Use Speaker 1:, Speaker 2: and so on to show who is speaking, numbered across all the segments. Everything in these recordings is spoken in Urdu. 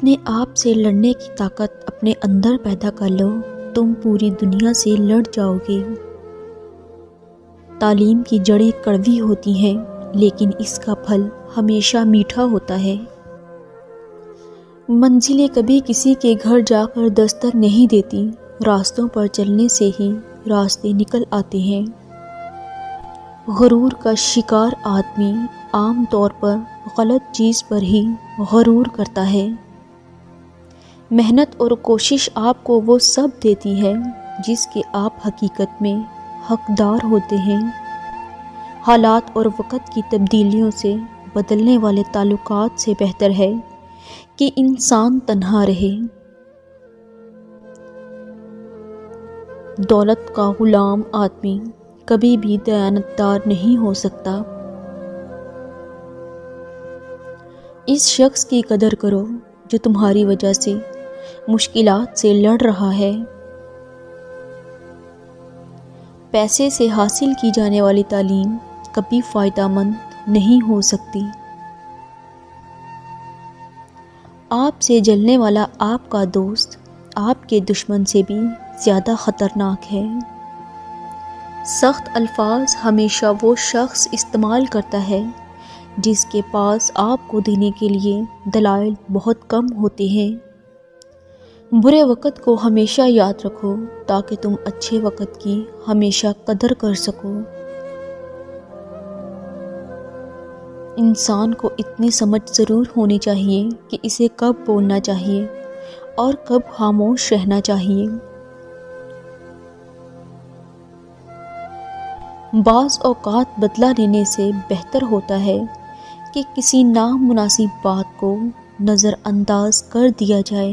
Speaker 1: اپنے آپ سے لڑنے کی طاقت اپنے اندر پیدا کر لو، تم پوری دنیا سے لڑ جاؤ گے۔ تعلیم کی جڑیں کڑوی ہوتی ہیں لیکن اس کا پھل ہمیشہ میٹھا ہوتا ہے۔ منزلیں کبھی کسی کے گھر جا کر دستک نہیں دیتی، راستوں پر چلنے سے ہی راستے نکل آتے ہیں۔ غرور کا شکار آدمی عام طور پر غلط چیز پر ہی غرور کرتا ہے۔ محنت اور کوشش آپ کو وہ سب دیتی ہے جس کے آپ حقیقت میں حقدار ہوتے ہیں۔ حالات اور وقت کی تبدیلیوں سے بدلنے والے تعلقات سے بہتر ہے کہ انسان تنہا رہے۔ دولت کا غلام آدمی کبھی بھی دیانتدار نہیں ہو سکتا۔ اس شخص کی قدر کرو جو تمہاری وجہ سے مشکلات سے لڑ رہا ہے۔ پیسے سے حاصل کی جانے والی تعلیم کبھی فائدہ مند نہیں ہو سکتی۔ آپ سے جلنے والا آپ کا دوست آپ کے دشمن سے بھی زیادہ خطرناک ہے۔ سخت الفاظ ہمیشہ وہ شخص استعمال کرتا ہے جس کے پاس آپ کو دینے کے لیے دلائل بہت کم ہوتے ہیں۔ برے وقت کو ہمیشہ یاد رکھو تاکہ تم اچھے وقت کی ہمیشہ قدر کر سکو۔ انسان کو اتنی سمجھ ضرور ہونی چاہیے کہ اسے کب بولنا چاہیے اور کب خاموش رہنا چاہیے۔ بعض اوقات بدلہ لینے سے بہتر ہوتا ہے کہ کسی نامناسب بات کو نظر انداز کر دیا جائے۔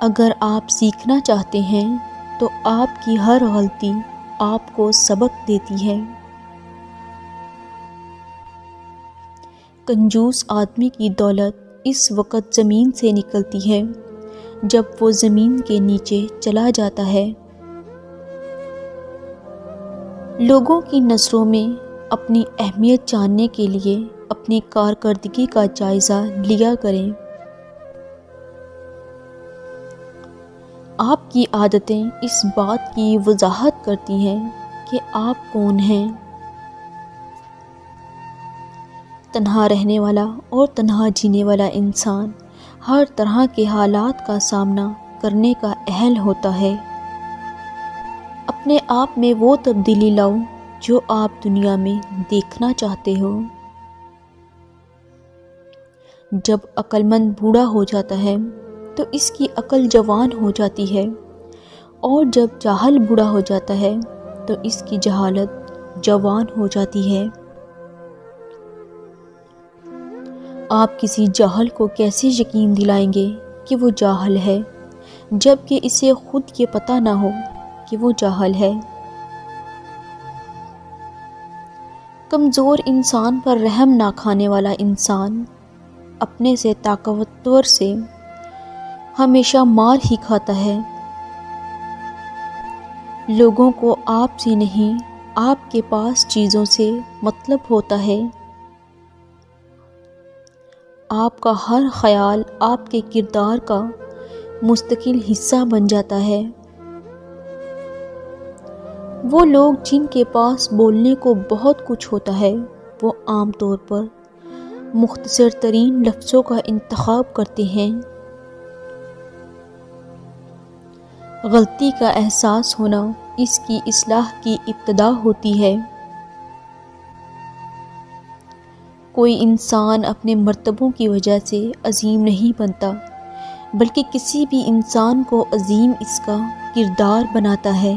Speaker 1: اگر آپ سیکھنا چاہتے ہیں تو آپ کی ہر غلطی آپ کو سبق دیتی ہے۔ کنجوس آدمی کی دولت اس وقت زمین سے نکلتی ہے جب وہ زمین کے نیچے چلا جاتا ہے۔ لوگوں کی نظروں میں اپنی اہمیت جاننے کے لیے اپنی کارکردگی کا جائزہ لیا کریں۔ آپ کی عادتیں اس بات کی وضاحت کرتی ہیں کہ آپ کون ہیں۔ تنہا رہنے والا اور تنہا جینے والا انسان ہر طرح کے حالات کا سامنا کرنے کا اہل ہوتا ہے۔ اپنے آپ میں وہ تبدیلی لاؤ جو آپ دنیا میں دیکھنا چاہتے ہو۔ جب عقل مند بوڑھا ہو جاتا ہے تو اس کی عقل جوان ہو جاتی ہے، اور جب جاہل بوڑھا ہو جاتا ہے تو اس کی جہالت جوان ہو جاتی ہے۔ آپ کسی جاہل کو کیسے یقین دلائیں گے کہ وہ جاہل ہے جبکہ اسے خود یہ پتہ نہ ہو کہ وہ جاہل ہے۔ کمزور انسان پر رحم نہ کھانے والا انسان اپنے سے طاقتور سے ہمیشہ مار ہی کھاتا ہے۔ لوگوں کو آپ سے نہیں، آپ کے پاس چیزوں سے مطلب ہوتا ہے۔ آپ کا ہر خیال آپ کے کردار کا مستقل حصہ بن جاتا ہے۔ وہ لوگ جن کے پاس بولنے کو بہت کچھ ہوتا ہے وہ عام طور پر مختصر ترین لفظوں کا انتخاب کرتے ہیں۔ غلطی کا احساس ہونا اس کی اصلاح کی ابتدا ہوتی ہے۔ کوئی انسان اپنے مرتبوں کی وجہ سے عظیم نہیں بنتا، بلکہ کسی بھی انسان کو عظیم اس کا کردار بناتا ہے۔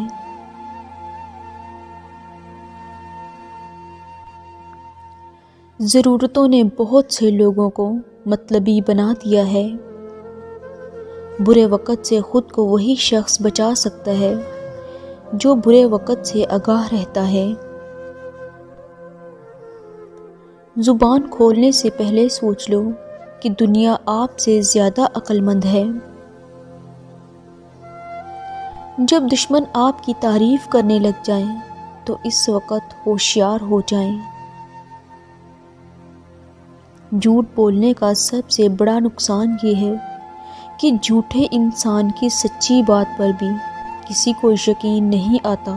Speaker 1: ضرورتوں نے بہت سے لوگوں کو مطلبی بنا دیا ہے۔ برے وقت سے خود کو وہی شخص بچا سکتا ہے جو برے وقت سے آگاہ رہتا ہے۔ زبان کھولنے سے پہلے سوچ لو کہ دنیا آپ سے زیادہ عقل مند ہے۔ جب دشمن آپ کی تعریف کرنے لگ جائیں تو اس وقت ہوشیار ہو جائیں۔ جھوٹ بولنے کا سب سے بڑا نقصان یہ ہے کہ جھوٹے انسان کی سچی بات پر بھی کسی کو یقین نہیں آتا۔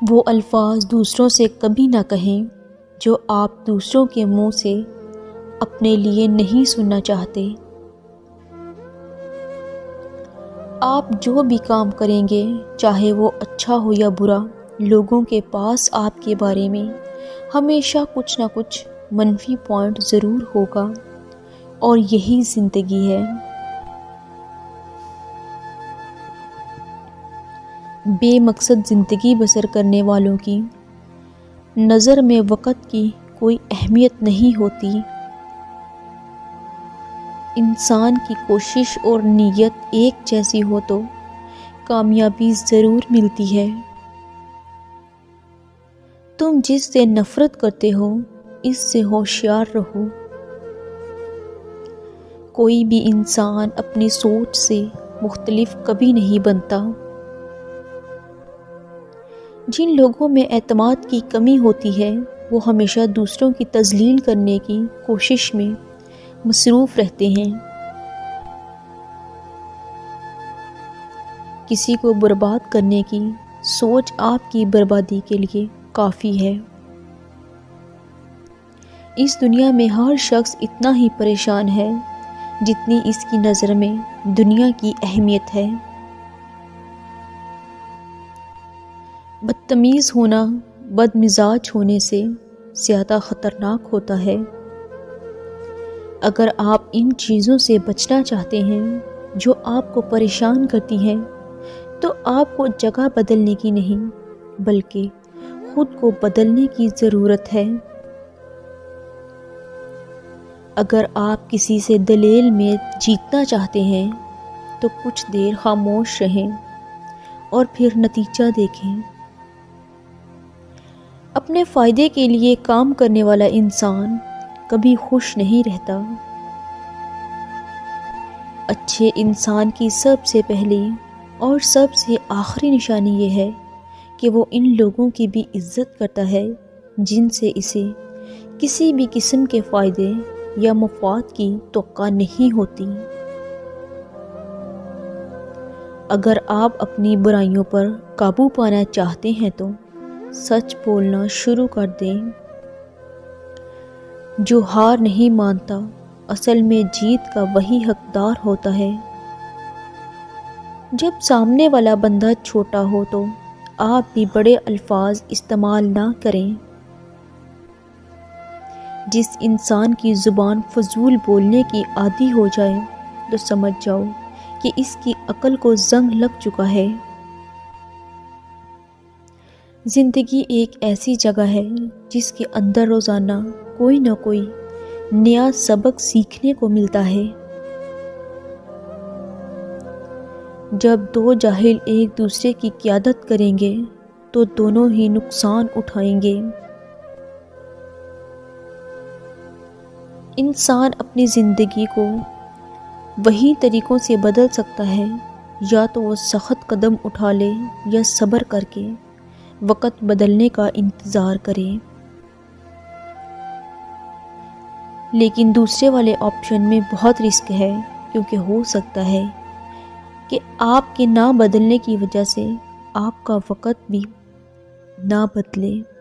Speaker 1: وہ الفاظ دوسروں سے کبھی نہ کہیں جو آپ دوسروں کے منہ سے اپنے لیے نہیں سننا چاہتے۔ آپ جو بھی کام کریں گے، چاہے وہ اچھا ہو یا برا، لوگوں کے پاس آپ کے بارے میں ہمیشہ کچھ نہ کچھ منفی پوائنٹ ضرور ہوگا، اور یہی زندگی ہے۔ بے مقصد زندگی بسر کرنے والوں کی نظر میں وقت کی کوئی اہمیت نہیں ہوتی۔ انسان کی کوشش اور نیت ایک جیسی ہو تو کامیابی ضرور ملتی ہے۔ تم جس سے نفرت کرتے ہو، اس سے ہوشیار رہو۔ کوئی بھی انسان اپنی سوچ سے مختلف کبھی نہیں بنتا۔ جن لوگوں میں اعتماد کی کمی ہوتی ہے، وہ ہمیشہ دوسروں کی تذلیل کرنے کی کوشش میں مصروف رہتے ہیں۔ کسی کو برباد کرنے کی سوچ آپ کی بربادی کے لیے کافی ہے۔ اس دنیا میں ہر شخص اتنا ہی پریشان ہے جتنی اس کی نظر میں دنیا کی اہمیت ہے۔ بدتمیز ہونا بد مزاج ہونے سے زیادہ خطرناک ہوتا ہے۔ اگر آپ ان چیزوں سے بچنا چاہتے ہیں جو آپ کو پریشان کرتی ہیں، تو آپ کو جگہ بدلنے کی نہیں بلکہ خود کو بدلنے کی ضرورت ہے۔ اگر آپ کسی سے دلیل میں جیتنا چاہتے ہیں تو کچھ دیر خاموش رہیں اور پھر نتیجہ دیکھیں۔ اپنے فائدے کے لیے کام کرنے والا انسان کبھی خوش نہیں رہتا۔ اچھے انسان کی سب سے پہلی اور سب سے آخری نشانی یہ ہے کہ وہ ان لوگوں کی بھی عزت کرتا ہے جن سے اسے کسی بھی قسم کے فائدے یا مفاد کی توقع نہیں ہوتی۔ اگر آپ اپنی برائیوں پر قابو پانا چاہتے ہیں تو سچ بولنا شروع کر دیں۔ جو ہار نہیں مانتا، اصل میں جیت کا وہی حقدار ہوتا ہے۔ جب سامنے والا بندہ چھوٹا ہو تو آپ بھی بڑے الفاظ استعمال نہ کریں۔ جس انسان کی زبان فضول بولنے کی عادی ہو جائے تو سمجھ جاؤ کہ اس کی عقل کو زنگ لگ چکا ہے۔ زندگی ایک ایسی جگہ ہے جس کے اندر روزانہ کوئی نہ کوئی نیا سبق سیکھنے کو ملتا ہے۔ جب دو جاہل ایک دوسرے کی قیادت کریں گے تو دونوں ہی نقصان اٹھائیں گے۔ انسان اپنی زندگی کو وہی طریقوں سے بدل سکتا ہے، یا تو وہ سخت قدم اٹھا لے یا صبر کر کے وقت بدلنے کا انتظار کرے۔ لیکن دوسرے والے آپشن میں بہت رسک ہے، کیونکہ ہو سکتا ہے کہ آپ کے نہ بدلنے کی وجہ سے آپ کا وقت بھی نہ بدلے۔